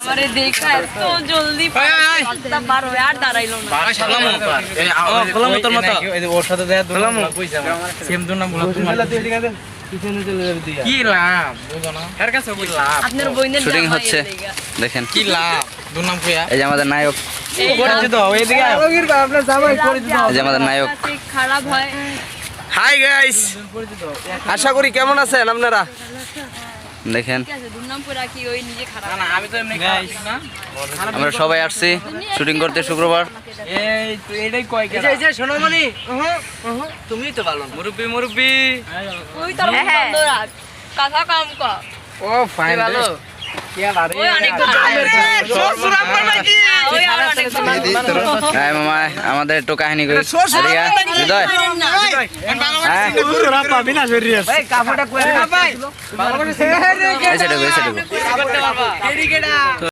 আমারে দেখা এত জলদি রাস্তা পার হয়ে আর দাঁড়াইলো না। গোলাম তোর মতো ওর সাথে দেখা গোলাম কইছে সেম দুর নাম গোলাম পিছনে চলে যাবে দিগা কি লাভ বুঝো না এর কাছে কি লাভ আপনার বইনের শুটিং হচ্ছে দেখেন কি লাভ দুর নাম কইয়া এই যে আমাদের নায়ক পরিচিত এইদিকে রোগীর আপনার জামাই পরিচিত এই যে আমাদের নায়ক খারাপ হয়। হাই গাইস, আশা করি কেমন আছেন আপনারা। দেখেন ঠিক আছে দুর্নাম পুরা কি ওই নিজে খারাপ। না আমি তো এমনি গাইস না আমরা সবাই আসছি শুটিং করতে শুক্রবার। এই তো এটাই কয় কি এই যে সোনামণি, তুমিই তো ভালো মুরব্বি মুরব্বি। ওই তোর বন্ধ রাখ কথা কম কর। ও ফাইন ভালো কি আর ওই অনেক ভালো শ্বশুরাম নাকি ওই আর অনেক ভালো। হ্যাঁ মামা আমাদের একটু কাহিনী কই এদিকে হৃদয় হ্যাঁ শ্বশুরাম পাবি না শরীরে। এই কাপড়টা কই ভাই ভালো করে এসে ঢুকো করতে পারবা